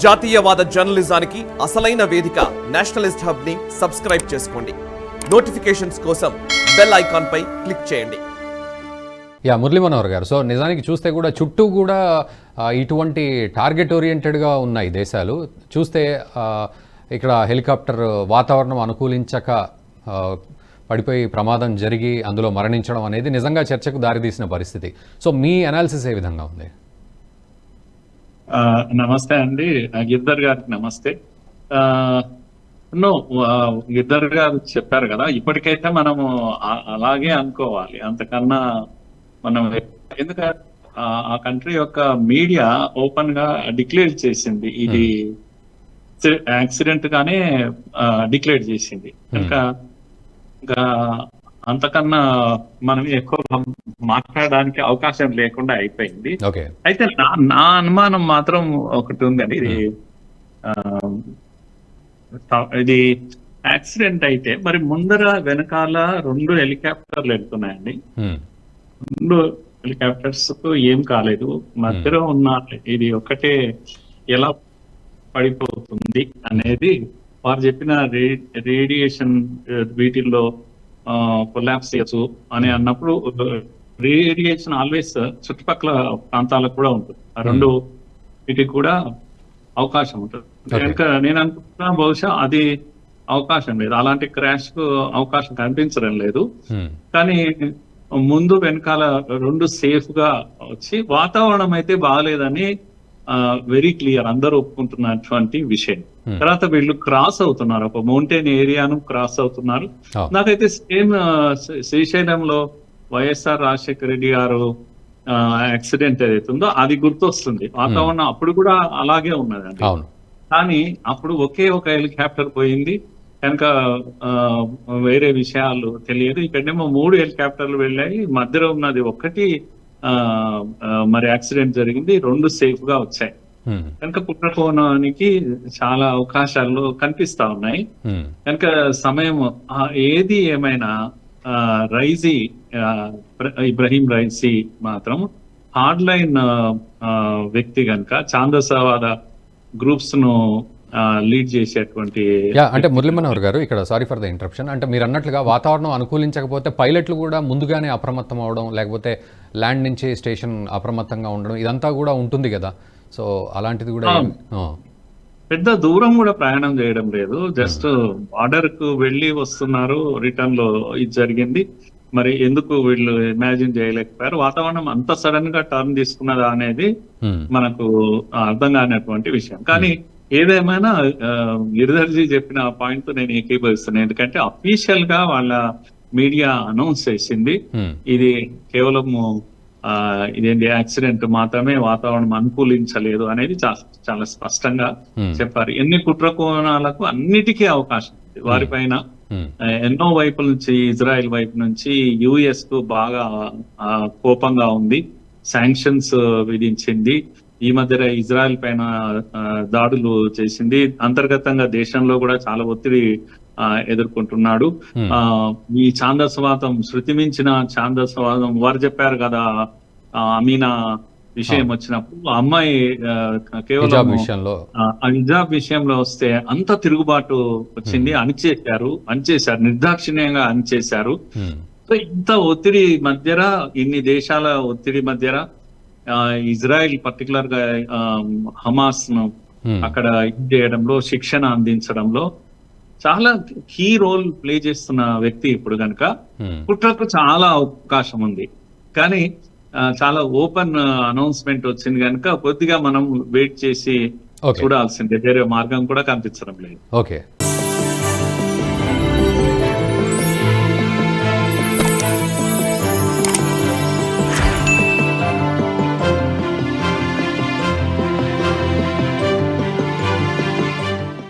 జాతీయవాద జర్నలిజానికి అసలైన వేదిక నేషనలిస్ట్ హబ్ ని సబ్స్క్రైబ్ చేసుకోండి. నోటిఫికేషన్స్ కోసం బెల్ ఐకాన్ పై క్లిక్ చేయండి. మురళీ మనోహర్ గారు, సో నిజానికి చూస్తే కూడా చుట్టూ కూడా ఇటువంటి టార్గెట్ ఓరియంటెడ్గా ఉన్నాయి దేశాలు. చూస్తే ఇక్కడ హెలికాప్టర్ వాతావరణం అనుకూలించక పడిపోయి ప్రమాదం జరిగి అందులో మరణించడం అనేది నిజంగా చర్చకు దారితీసిన పరిస్థితి. సో మీ అనాలిసిస్ ఏ విధంగా ఉంది? నమస్తే అండి, గిద్దర్ గారికి నమస్తే. గిద్దర్ గారు చెప్పారు కదా, ఇప్పటికైతే మనము అలాగే అనుకోవాలి, అంతకన్నా మనం ఎందుకంటే ఆ కంట్రీ యొక్క మీడియా ఓపెన్ గా డిక్లేర్ చేసింది, ఇది యాక్సిడెంట్ గానే డిక్లేర్ చేసింది. ఇంకా అంతకన్నా మనం ఎక్కువ మాట్లాడడానికి అవకాశం లేకుండా అయిపోయింది. అయితే నా అనుమానం మాత్రం ఒకటి ఉందండి, ఇది యాక్సిడెంట్ అయితే మరి ముందర వెనకాల 2 హెలికాప్టర్లు వెళ్తున్నాయండి. 2 హెలికాప్టర్స్ కు ఏం కాలేదు, మధ్యలో ఉన్న ఇది ఒకటే ఎలా పడిపోతుంది అనేది వారు చెప్పిన రేడియేషన్ వీటిల్లో కొలాప్స్ చేయొచ్చు అని అన్నప్పుడు, రేడియేషన్ ఆల్వేస్ చుట్టుపక్కల ప్రాంతాలకు కూడా ఉంటుంది. ఆ 2 వీటికి కూడా అవకాశం ఉంటుంది. కనుక నేను అనుకుంటున్నా బహుశా అది అవకాశం లేదు, అలాంటి క్రాష్ కు అవకాశం కనిపించడం లేదు. కానీ ముందు వెనకాల 2 సేఫ్ గా వచ్చి, వాతావరణం అయితే బాగాలేదని వెరీ క్లియర్, అందరూ ఒప్పుకుంటున్నటువంటి విషయం. తర్వాత వీళ్ళు క్రాస్ అవుతున్నారు, ఒక మౌంటైన్ ఏరియాను క్రాస్ అవుతున్నారు. నాకైతే సేమ్ శ్రీశైలంలో వైఎస్ఆర్ రాజశేఖర రెడ్డి గారు యాక్సిడెంట్ ఏదైతుందో అది గుర్తొస్తుంది. వాతావరణం అప్పుడు కూడా అలాగే ఉన్నదండి, కానీ అప్పుడు ఒకే ఒక హెలికాప్టర్ పోయింది కనుక వేరే విషయాలు తెలియదు. ఇక్కడేమో 3 హెలికాప్టర్లు వెళ్ళాయి, మధ్యలో ఉన్నది ఒకటి మరి యాక్సిడెంట్ జరిగింది, 2 సేఫ్ గా వచ్చాయి. కనుక కుట్రకోణానికి చాలా అవకాశాలు కనిపిస్తా ఉన్నాయి. కనుక సమయం ఏది ఏమైనా ఇబ్రహీం రైసీ మాత్రం హార్డ్ లైన్ వ్యక్తి కనుక ఛాందసవాద గ్రూప్స్ ను లీడ్ చేసేటువంటి. అంటే మురళీ మనోహర్ గారు, ఇక్కడ సారీ ఫర్ ద ఇంటరప్షన్, అంటే మీరు అన్నట్లుగా వాతావరణం అనుకూలించకపోతే పైలట్లు కూడా ముందుగానే అప్రమత్తం అవడం, లేకపోతే ల్యాండ్ నుంచి స్టేషన్ అప్రమత్తంగా ఉండడం, ఇదంతా కూడా ఉంటుంది కదా. సో అలాంటిది కూడా పెద్ద దూరం కూడా ప్రయాణం చేయడం లేదు, జస్ట్ బార్డర్ కు వెళ్ళి వస్తున్నారు, రిటర్న్ లో ఇది జరిగింది. మరి ఎందుకు వీళ్ళు ఇమాజిన్ చేయలేకపోయారు, వాతావరణం అంత సడన్ గా టర్న్ తీసుకున్నదా అనేది మనకు అర్థం కానటువంటి విషయం. కానీ ఏదేమైనా గిరిధర్జీ చెప్పిన పాయింట్ తో నేను ఏకీభవిస్తున్నాను, ఎందుకంటే అఫీషియల్ గా వాళ్ళ మీడియా అనౌన్స్ చేసింది ఇది కేవలం ఇదేంటి యాక్సిడెంట్ మాత్రమే, వాతావరణం అనుకూలించలేదు అనేది చాలా స్పష్టంగా చెప్పారు. ఎన్ని కుట్రకోణాలకు అన్నిటికీ అవకాశం ఉంది వారిపైన. ఎన్నో వైపుల నుంచి, ఇజ్రాయెల్ వైపు నుంచి యుఎస్ కు బాగా కోపంగా ఉంది, శాంక్షన్స్ విధించింది. ఈ మధ్య ఇజ్రాయెల్ పైన దాడులు చేసింది, అంతర్గతంగా దేశంలో కూడా చాలా ఒత్తిడి ఎదుర్కొంటున్నాడు. ఈ ఛాందసవాదం, శృతి మించిన ఛాందసవాదం వారు చెప్పారు కదా, అమీనా విషయం వచ్చినప్పుడు ఆ అమ్మాయి కేవలం హిజాబ్ విషయంలో వస్తే అంత తిరుగుబాటు వచ్చింది, అణిచేశారు, నిర్దాక్షిణ్యంగా అణిచేశారు. సో ఇంత ఒత్తిడి మధ్యన, ఇన్ని దేశాల ఒత్తిడి మధ్యన ఇజ్రాయెల్ పర్టికులర్ గా హమాస్ ను అక్కడ ఇది చేయడంలో, శిక్షణ అందించడంలో చాలా కీ రోల్ ప్లే చేస్తున్న వ్యక్తి. ఇప్పుడు కనుక కుట్రకు చాలా అవకాశం ఉంది, కానీ చాలా ఓపెన్ అనౌన్స్మెంట్ వచ్చింది కనుక కొద్దిగా మనం వెయిట్ చేసి చూడాల్సిందే, వేరే మార్గం కూడా కనిపించడం లేదు. ఓకే.